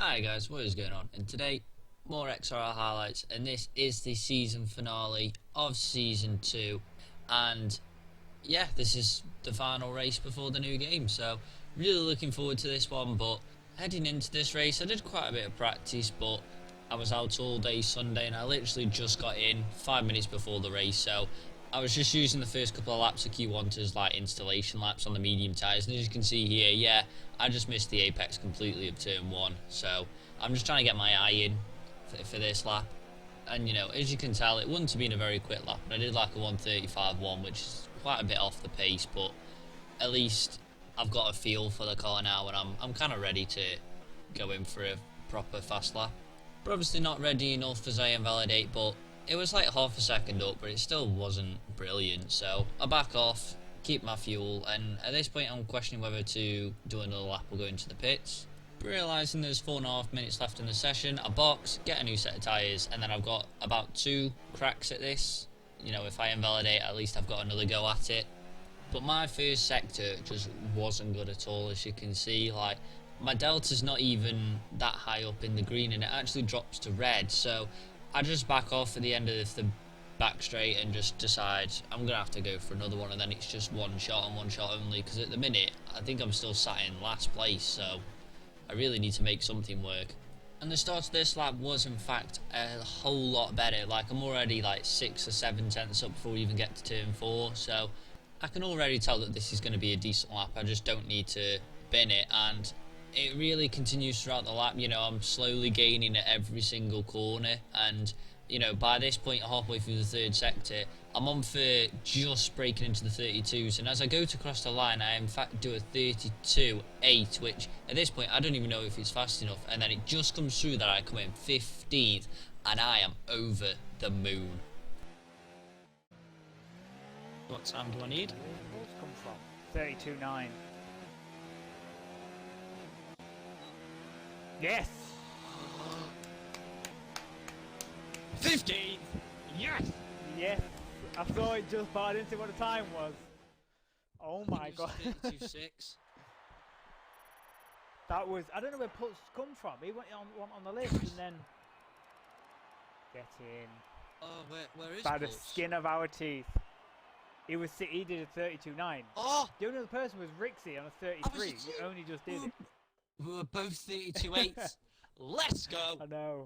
Hi guys, what is going on? And today, more XRL highlights, and this is the season finale of Season 2, and yeah, this is the final race before the new game, so really looking forward to this one. But heading into this race, I did quite a bit of practice, but I was out all day Sunday, and I literally just got in 5 minutes before the race, so I was just using the first couple of laps of Q1 as like installation laps on the medium tyres, and as you can see here, yeah, I just missed the apex completely of turn 1, so I'm just trying to get my eye in for this lap. And you know, as you can tell, it wouldn't have been a very quick lap, but I did like a 1:35.1, which is quite a bit off the pace, but at least I've got a feel for the car now, and I'm kind of ready to go in for a proper fast lap. But obviously not ready enough as I invalidate, but it was like half a second up, but it still wasn't brilliant, so I back off, keep my fuel, and at this point I'm questioning whether to do another lap or go into the pits. But realising there's 4.5 minutes left in the session, I box, get a new set of tyres, and then I've got about 2 cracks at this. You know, if I invalidate, at least I've got another go at it. But my first sector just wasn't good at all, as you can see. Like, my delta's not even that high up in the green, and it actually drops to red, so I just back off at the end of the back straight and just decide I'm going to have to go for another one, and then it's just one shot and one shot only, because at the minute I think I'm still sat in last place, so I really need to make something work. And the start of this lap was in fact a whole lot better. Like, I'm already like 6 or 7 tenths up before we even get to turn 4, so I can already tell that this is going to be a decent lap. I just don't need to bin it, and it really continues throughout the lap. You know, I'm slowly gaining at every single corner, and you know, by this point, halfway through the third sector, I'm on for just breaking into the 32s, and as I go to cross the line, I in fact do a 32.8, which at this point I don't even know if it's fast enough, and then it just comes through that I come in 15th, and I am over the moon. What time do I need? Where's the come from? 32.9. Yes! 15th! Yes! Yes! I saw it just, but I didn't see what the time was. Oh my god. 32.6. That was, I don't know where Putz come from. He went on the list and then... Get in. Oh, where is By the Pulse? skin of our teeth. He did a 32.9. Oh! The only other person was Rixie on a 33. You only just did it. We were both 32.8s. Let's go! I know.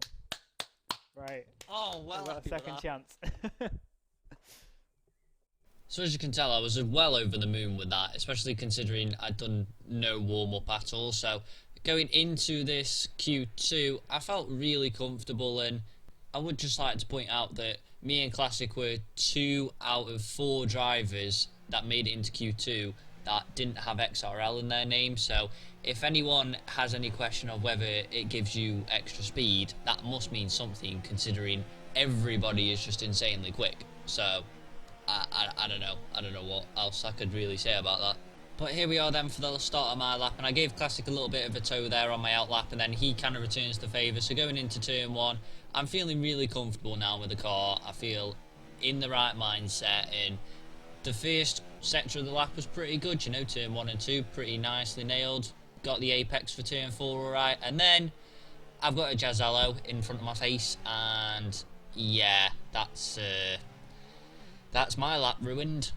Right. Oh, well, I've got a second chance. So as you can tell, I was well over the moon with that, especially considering I'd done no warm-up at all. So going into this Q2, I felt really comfortable, and I would just like to point out that me and Classic were 2 out of 4 drivers that made it into Q2 that didn't have XRL in their name. So if anyone has any question of whether it gives you extra speed, that must mean something, considering everybody is just insanely quick. So I don't know. I don't know what else I could really say about that. But here we are then for the start of my lap, and I gave Classic a little bit of a toe there on my out lap, and then he kind of returns the favour. So going into turn 1, I'm feeling really comfortable now with the car. I feel in the right mindset, and the first sector of the lap was pretty good. You know, turn 1 and 2 pretty nicely nailed. Got the apex for turn 4 alright, and then I've got a Jazzello in front of my face, and yeah, that's my lap ruined.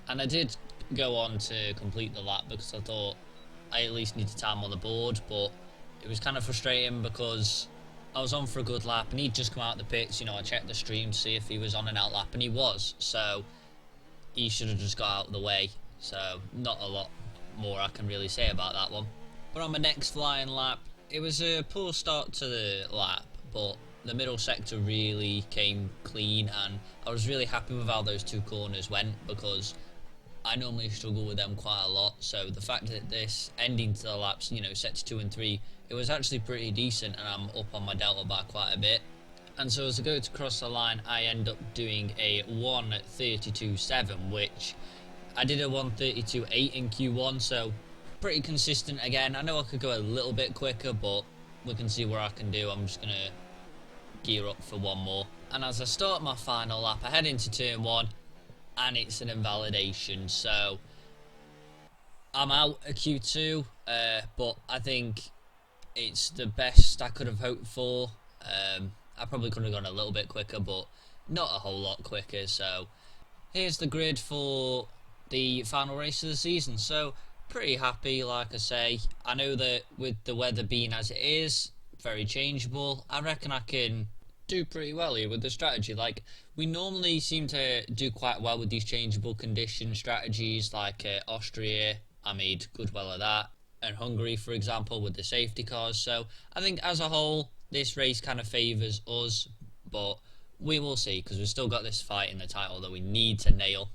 And I did go on to complete the lap because I thought I at least needed time on the board, but it was kind of frustrating because I was on for a good lap and he'd just come out the pits. You know, I checked the stream to see if he was on an out lap, and he was, so he should have just got out of the way. So not a lot more I can really say about that one. But on my next flying lap, it was a poor start to the lap, but the middle sector really came clean, and I was really happy with how those 2 corners went, because I normally struggle with them quite a lot. So the fact that this ending to the laps, you know, sector 2 and 3, it was actually pretty decent, and I'm up on my delta by quite a bit. And so as I go to cross the line, I end up doing a 1:32.7, which I did a 1:32.8 in Q1, so pretty consistent again. I know I could go a little bit quicker, but we can see where I can do. I'm just going to gear up for one more. And as I start my final lap, I head into turn 1, and it's an invalidation. So I'm out at Q2, but I think It's the best I could have hoped for. I probably could have gone a little bit quicker, but not a whole lot quicker. So here's the grid for the final race of the season. So pretty happy, like I say. I know that with the weather being as it is, very changeable, I reckon I can do pretty well here with the strategy. Like, we normally seem to do quite well with these changeable condition strategies, like Austria, I made good well of that, and Hungary, for example, with the safety cars. So I think as a whole, this race kind of favours us, but we will see, because we've still got this fight in the title that we need to nail.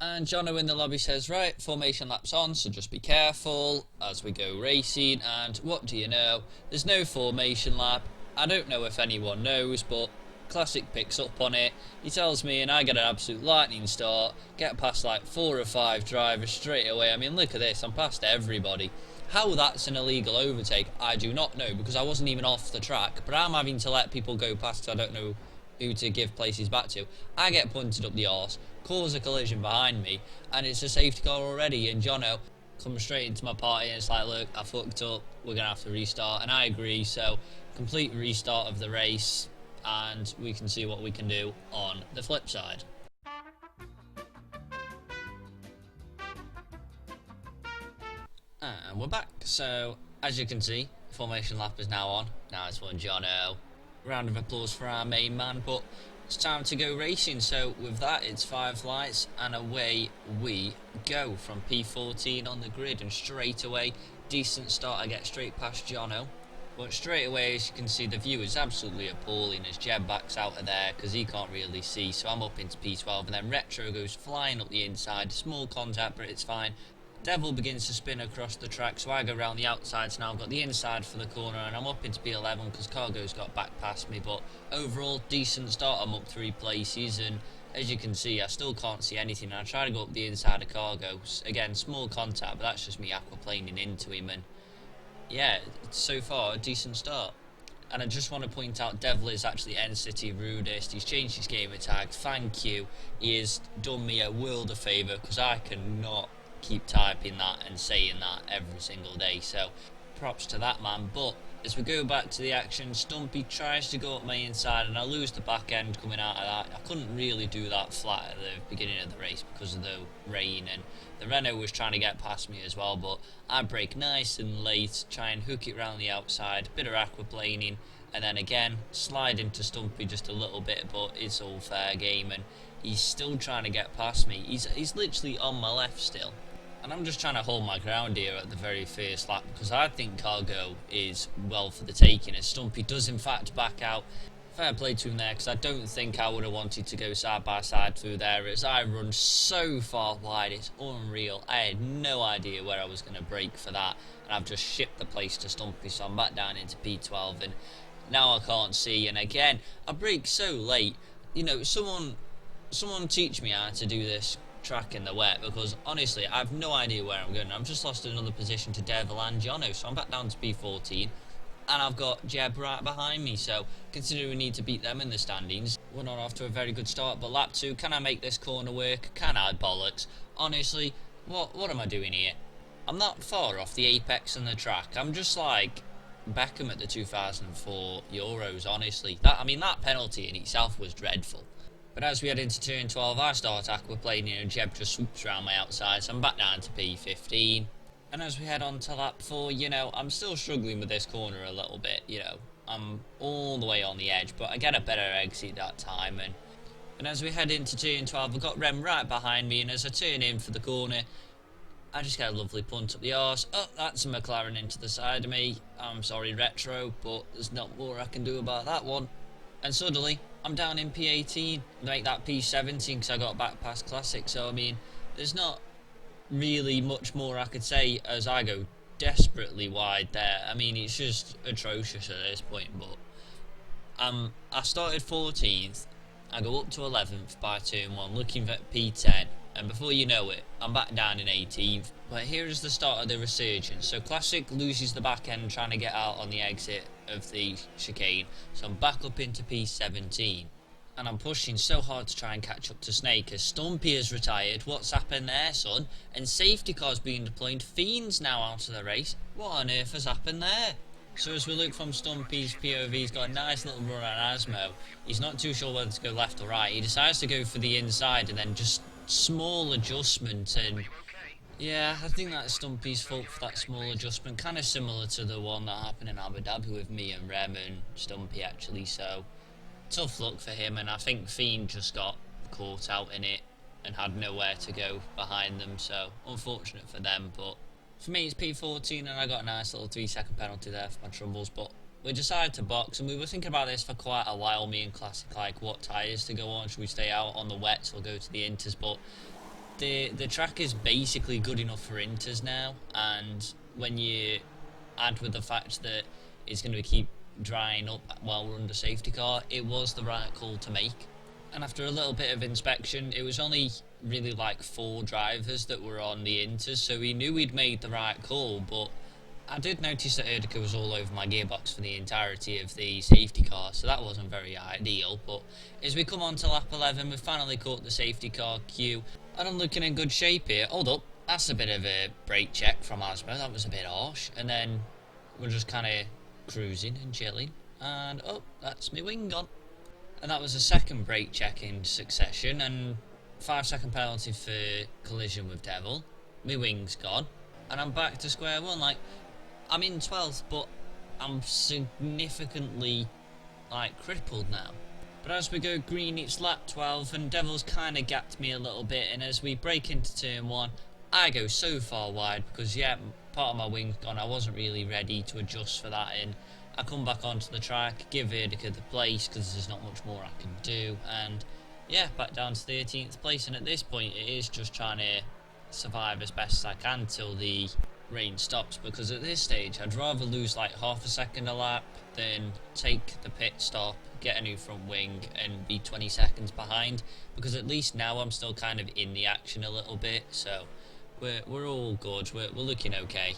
And Jono in the lobby says, right, formation lap's on, so just be careful as we go racing. And what do you know? There's no formation lap. I don't know if anyone knows, but Classic picks up on it. He tells me, and I get an absolute lightning start. Get past like 4 or 5 drivers straight away. I mean, look at this. I'm past everybody. How that's an illegal overtake, I do not know, because I wasn't even off the track. But I'm having to let people go past because I don't know who to give places back to. I get punted up the arse, cause a collision behind me, and it's a safety car already. And Jono comes straight into my party and it's like, look, I fucked up, we're gonna have to restart. And I agree, so complete restart of the race, and we can see what we can do on the flip side. And we're back. So as you can see, formation lap is now on. Now it's one Jono. Round of applause for our main man, but it's time to go racing. So with that, it's 5 lights and away we go from P14 on the grid, and straight away, decent start. I get straight past Jono, but straight away, as you can see, the view is absolutely appalling as Jeb backs out of there because he can't really see. So I'm up into P12, and then Retro goes flying up the inside. Small contact, but it's fine. Devil begins to spin across the track, so I go around the outside. So now I've got the inside for the corner, and I'm up into P11 because Cargo's got back past me. But overall, decent start. I'm up 3 places, and as you can see, I still can't see anything. I try to go up the inside of Cargo. Again, small contact, but that's just me aquaplaning into him. And yeah, so far, a decent start. And I just want to point out, Devil is actually NCity rudest. He's changed his gamer tag. Thank you. He has done me a world of favour, because I cannot keep typing that and saying that every single day, so props to that man. But as we go back to the action, Stumpy tries to go up my inside, and I lose the back end coming out of that. I couldn't really do that flat at the beginning of the race because of the rain, and the Renault was trying to get past me as well, but I brake nice and late, try and hook it round the outside, bit of aquaplaning, and then again slide into Stumpy just a little bit, but it's all fair game, and he's still trying to get past me. He's literally on my left still. And I'm just trying to hold my ground here at the very first lap, because I think Cargo is well for the taking, as Stumpy does in fact back out. Fair play to him there, because I don't think I would have wanted to go side by side through there, as I run so far wide, it's unreal. I had no idea where I was going to brake for that, and I've just shipped the place to Stumpy, so I'm back down into P12, and now I can't see. And again, I brake so late. You know, someone teach me how to do this track in the wet, because honestly I've no idea where I'm going. I've just lost another position to Devil and Jono, so I'm back down to P14, and I've got Jeb right behind me. So considering we need to beat them in the standings, we're not off to a very good start. But lap 2, can I make this corner work? Can I? Bollocks. Honestly, what am I doing here? I'm not far off the apex in the track. I'm just like Beckham at the 2004 Euros, honestly. That penalty in itself was dreadful. But as we head into turn 12, I start aquaplaning, and Jeb just swoops around my outside, so I'm back down to P15. And as we head on to lap 4, you know, I'm still struggling with this corner a little bit, you know. I'm all the way on the edge, but I get a better exit that time. And as we head into turn 12, I've got Rem right behind me, and as I turn in for the corner, I just get a lovely punt up the arse. Oh, that's a McLaren into the side of me. I'm sorry, Retro, but there's not more I can do about that one. And suddenly, I'm down in P18, make that P17 because I got back past Classic. So, I mean, there's not really much more I could say as I go desperately wide there. I mean, it's just atrocious at this point, but I started 14th, I go up to 11th by turn 1, looking for P10, and before you know it, I'm back down in 18th. But here is the start of the resurgence. So Classic loses the back end trying to get out on the exit of the chicane, so I'm back up into P17, and I'm pushing so hard to try and catch up to Snake as Stumpy has retired. What's happened there, son? And safety cars being deployed. Fiend's now out of the race. What on earth has happened there? So as we look from Stumpy's POV, he's got a nice little run on Asmo. He's not too sure whether to go left or right. He decides to go for the inside and then just small adjustment, and yeah, I think that's Stumpy's fault for that small adjustment, kind of similar to the one that happened in Abu Dhabi with me and Rem and Stumpy actually, so tough luck for him, and I think Fiend just got caught out in it and had nowhere to go behind them, so unfortunate for them. But for me it's P14 and I got a nice little 3-second penalty there for my troubles. But we decided to box, and we were thinking about this for quite a while, me and Classic, like what tyres to go on. Should we stay out on the wets or go to the inters? But the track is basically good enough for inters now, and when you add with the fact that it's going to keep drying up while we're under safety car, it was the right call to make. And after a little bit of inspection, it was only really like 4 drivers that were on the inters, so we knew we'd made the right call. But I did notice that Erdika was all over my gearbox for the entirety of the safety car, so that wasn't very ideal. But as we come on to lap 11, we finally caught the safety car queue, and I'm looking in good shape here. Hold up, that's a bit of a brake check from Asmo, that was a bit harsh. And then we're just kind of cruising and chilling, and oh, that's my wing gone. And that was a second brake check in succession, and 5-second penalty for collision with Devil. My wing's gone, and I'm back to square one. Like, I'm in 12th, but I'm significantly like crippled now. But as we go green, it's lap 12, and Devil's kind of gapped me a little bit, and as we break into turn 1, I go so far wide because, yeah, part of my wing's gone. I wasn't really ready to adjust for that, and I come back onto the track, give Erdika the place because there's not much more I can do, and yeah, back down to 13th place. And at this point it is just trying to survive as best as I can till the rain stops, because at this stage I'd rather lose like half a second a lap than take the pit stop, get a new front wing and be 20 seconds behind, because at least now I'm still kind of in the action a little bit, so we're all good, we're looking okay.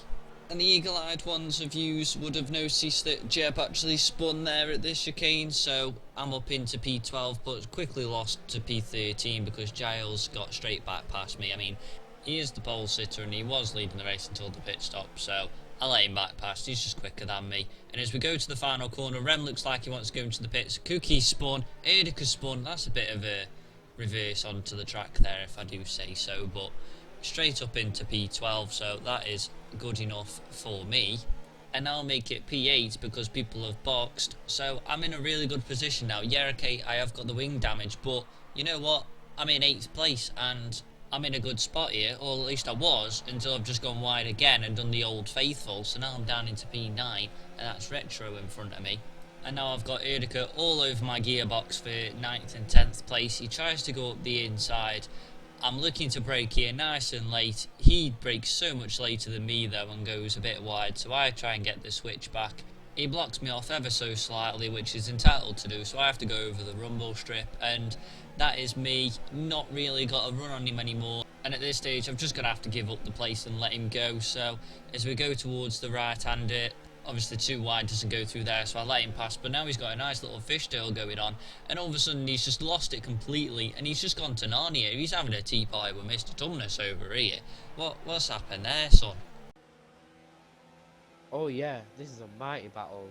And the eagle-eyed ones of yous would have noticed that Jeb actually spun there at this chicane, so I'm up into P12, but quickly lost to P13 because Giles got straight back past me. I mean, he is the pole sitter and he was leading the race until the pit stop, so I let him back past. He's just quicker than me. And as we go to the final corner, Rem looks like he wants to go into the pits. Cookie spun, Erdika spun. That's a bit of a reverse onto the track there, if I do say so, but straight up into P12, so that is good enough for me. And I'll make it P8 because people have boxed, so I'm in a really good position now. Yeah, okay, I have got the wing damage, but you know what, I'm in 8th place and I'm in a good spot here, or at least I was, until I've just gone wide again and done the old faithful. So now I'm down into P9, and that's Retro in front of me. And now I've got Erdika all over my gearbox for 9th and 10th place. He tries to go up the inside. I'm looking to brake here nice and late. He brakes so much later than me though and goes a bit wide, so I try and get the switch back. He blocks me off ever so slightly, which is entitled to do, so I have to go over the rumble strip, and that is me not really got a run on him anymore. And at this stage I've just going to have to give up the place and let him go. So as we go towards the right-hander, obviously too wide doesn't go through there, so I let him pass, but now he's got a nice little fishtail going on, and all of a sudden he's just lost it completely, and he's just gone to Narnia. He's having a tea party with Mr. Tumnus over here. What's happened there, son? Oh yeah, this is a mighty battle.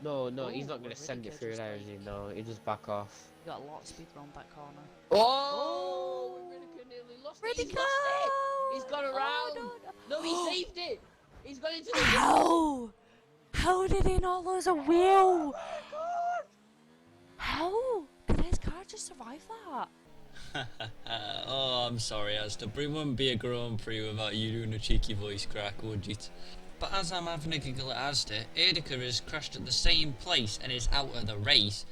No, Oh, he's not going to send it Ricard through just there, is he? No, he'll just back off. You got a lot of speed around that corner. Oh! Riddick nearly lost it. He's lost it! He's gone around! No, he saved it! He's gone into the... How? How did he not lose a wheel? How? Did his car just survive that? Oh, I'm sorry, Aston. It wouldn't be a Grand Prix without you doing a cheeky voice crack, would it? But as I'm having a giggle at Asda, Erdika has crashed at the same place and is out of the race.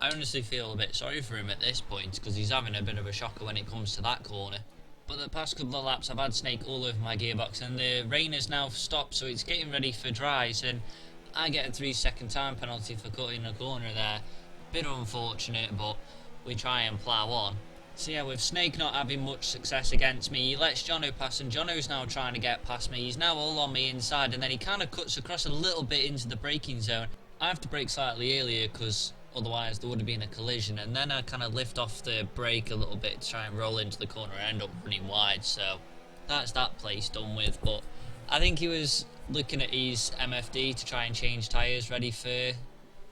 I honestly feel a bit sorry for him at this point because he's having a bit of a shocker when it comes to that corner. But the past couple of laps I've had Snake all over my gearbox, and the rain has now stopped, so it's getting ready for dries, and I get a 3-second time penalty for cutting a corner there. Bit unfortunate, but we try and plough on. So yeah, with Snake not having much success against me, he lets Jono pass, and Jono's now trying to get past me. He's now all on me inside, and then he kind of cuts across a little bit into the braking zone. I have to brake slightly earlier because otherwise there would have been a collision, and then I kind of lift off the brake a little bit to try and roll into the corner and end up running wide. So that's that place done with. But I think he was looking at his MFD to try and change tyres ready for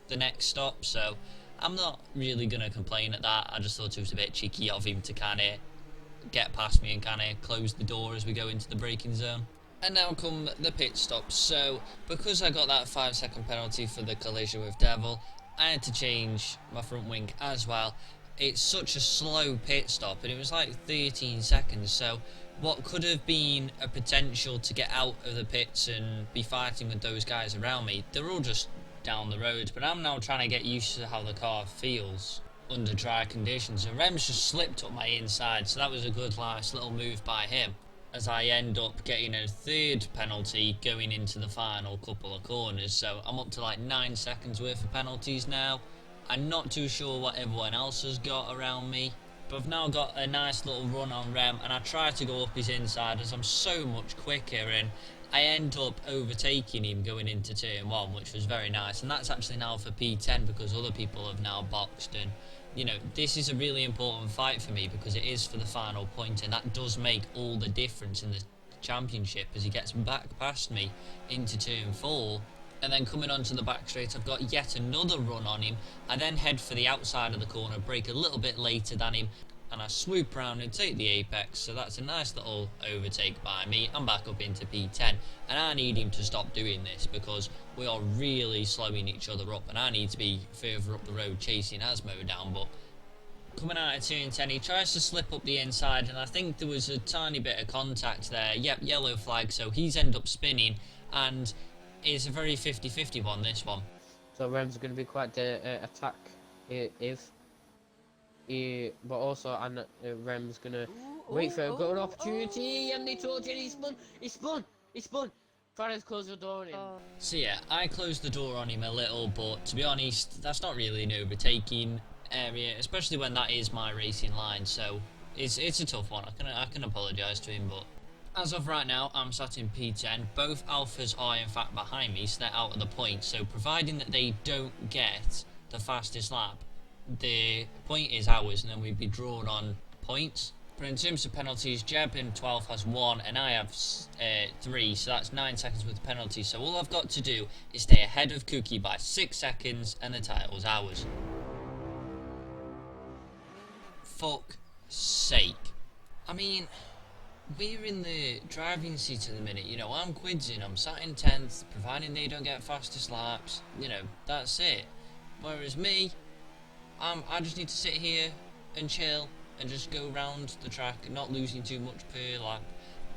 the next stop, so I'm not really going to complain at that. I just thought it was a bit cheeky of him to kind of get past me and kind of close the door as we go into the braking zone. And now come the pit stops. So because I got that 5-second penalty for the collision with Devil, I had to change my front wing as well. It's such a slow pit stop, and it was like 13 seconds, so what could have been a potential to get out of the pits and be fighting with those guys around me, they're all just down the road. But I'm now trying to get used to how the car feels under dry conditions, and Rem's just slipped up my inside, so that was a good nice little move by him, as I end up getting a 3rd penalty going into the final couple of corners. So I'm up to like 9 seconds worth of penalties now. I'm not too sure what everyone else has got around me, but I've now got a nice little run on Rem, and I try to go up his inside as I'm so much quicker, and I end up overtaking him going into turn 1, which was very nice. And that's actually now for P10 because other people have now boxed, and you know, this is a really important fight for me because it is for the final point, and that does make all the difference in the championship as he gets back past me into turn 4. And then coming onto the back straight, I've got yet another run on him. I then head for the outside of the corner, brake a little bit later than him, and I swoop around and take the apex. So that's a nice little overtake by me. I'm back up into P10, and I need him to stop doing this because we are really slowing each other up, and I need to be further up the road chasing Asmo down. But coming out of turn 10, he tries to slip up the inside, and I think there was a tiny bit of contact there. Yep, yellow flag, so he's end up spinning, and it's a very 50-50 one, this one. So Rem's going to be quite the attack if. But also Rem's going to wait for a good opportunity, and they told you he spun. Fares closed the door on him. So yeah, I closed the door on him a little, but to be honest, that's not really an overtaking area, especially when that is my racing line, so it's a tough one. I can apologise to him, but as of right now, I'm sat in P10. Both Alphas are in fact behind me, so they're out of the point. So providing that they don't get the fastest lap, the point is ours, and then we'd be drawn on points. But in terms of penalties, Jeb in 12th has 1, and I have 3, so that's 9 seconds with the penalty. So all I've got to do is stay ahead of Cookie by 6 seconds, and the title's ours. Fuck sake. I mean, we're in the driving seat at the minute, you know, I'm quidsing, I'm sat in 10th, providing they don't get fastest laps, you know, that's it. Whereas me, I just need to sit here and chill and just go round the track, not losing too much per lap,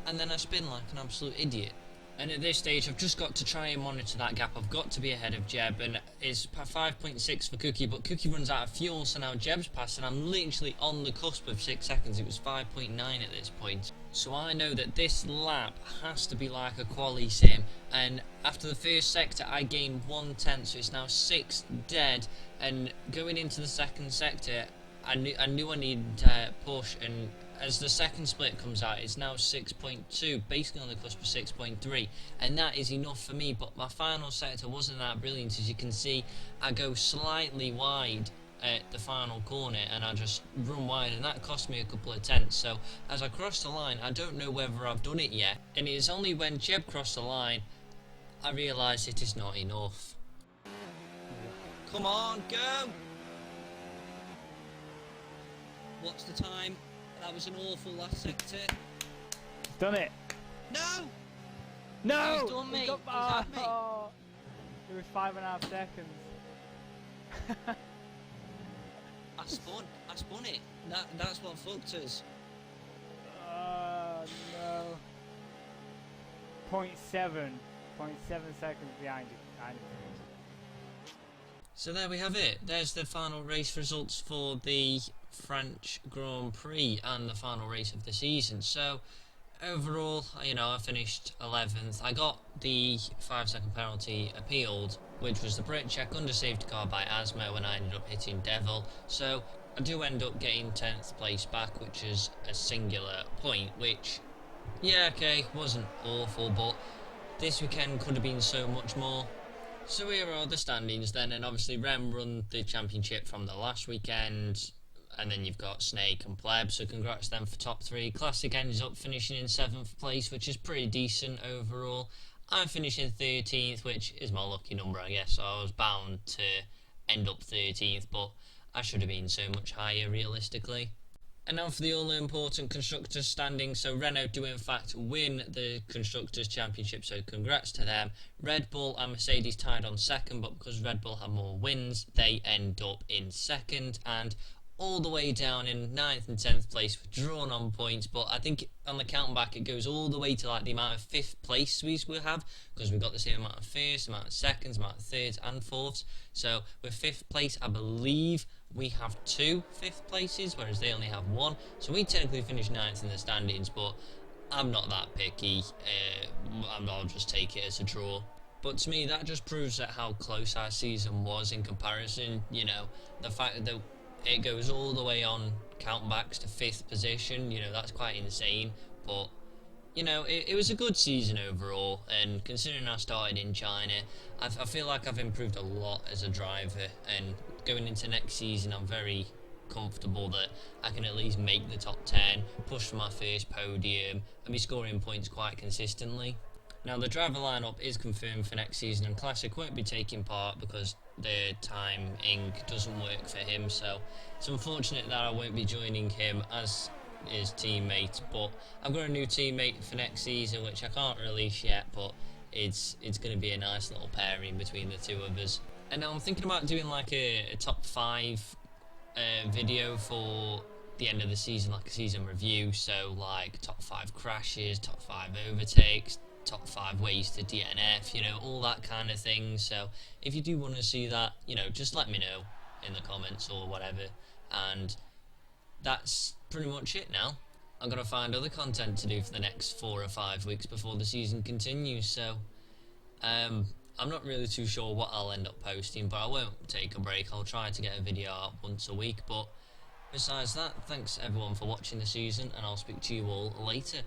and then I spin like an absolute idiot. And at this stage, I've just got to try and monitor that gap. I've got to be ahead of Jeb, and it's 5.6 for Cookie, but Cookie runs out of fuel, so now Jeb's passed, and I'm literally on the cusp of 6 seconds. It was 5.9 at this point. So I know that this lap has to be like a quali sim, and after the first sector, I gained 1/10, so it's now 6 dead, and going into the second sector, I knew I needed to push, and as the second split comes out, it's now 6.2, basically on the cusp of 6.3, and that is enough for me. But my final sector wasn't that brilliant. As you can see, I go slightly wide at the final corner, and I just run wide, and that cost me a couple of tenths. So as I cross the line, I don't know whether I've done it yet, and it is only when Jeb crossed the line I realised it is not enough. Come on, go! What's the time? That was an awful last sector. Done it. No! No! He's done me. It He's had me. It was 5.5 seconds. I spun it. That's what fucked us. No. 0.7 seconds behind you. So there we have it. There's the final race results for the French Grand Prix and the final race of the season. So overall, you know, I finished 11th. I got the 5-second penalty appealed, which was the brake check under safety car by Asmo, and I ended up hitting Devil. So I do end up getting 10th place back, which is a singular point, which, yeah, okay, wasn't awful, but this weekend could have been so much more. So here are the standings then, and obviously Rem run the championship from the last weekend, and then you've got Snake and Pleb, so congrats to them for top 3. Classic ends up finishing in 7th place, which is pretty decent overall, I'm finishing 13th, which is my lucky number, I guess. So I was bound to end up 13th, but I should have been so much higher realistically. And now for the all-important Constructors standing. So Renault do in fact win the Constructors Championship, so congrats to them. Red Bull and Mercedes tied on second, but because Red Bull had more wins, they end up in second. And all the way down in 9th and 10th place, drawn on points, but I think on the count back it goes all the way to like the amount of 5th place we have, because we've got the same amount of firsts, amount of seconds, amount of thirds and fourths. So with 5th place, I believe we have 2 5th places, whereas they only have 1. So we technically finished 9th in the standings, but I'm not that picky. I'll just take it as a draw. But to me, that just proves that how close our season was in comparison. You know, the fact that it goes all the way on countbacks to 5th position, you know, that's quite insane. But, you know, it was a good season overall, and considering I started in China, I feel like I've improved a lot as a driver, and going into next season I'm very comfortable that I can at least make the top 10, push for my first podium, and be scoring points quite consistently. Now the driver lineup is confirmed for next season, and Classic won't be taking part because the timing doesn't work for him, so it's unfortunate that I won't be joining him as his teammate. But I've got a new teammate for next season which I can't release yet, but it's going to be a nice little pairing between the two of us. And now I'm thinking about doing like a top 5 video for the end of the season, like a season review, so like top 5 crashes, top 5 overtakes, top 5 ways to DNF, you know, all that kind of thing. So if you do want to see that, you know, just let me know in the comments or whatever. And that's pretty much it now. I'm going to find other content to do for the next 4 or 5 weeks before the season continues, so I'm not really too sure what I'll end up posting, but I won't take a break. I'll try to get a video out once a week. But besides that, thanks everyone for watching the season, and I'll speak to you all later.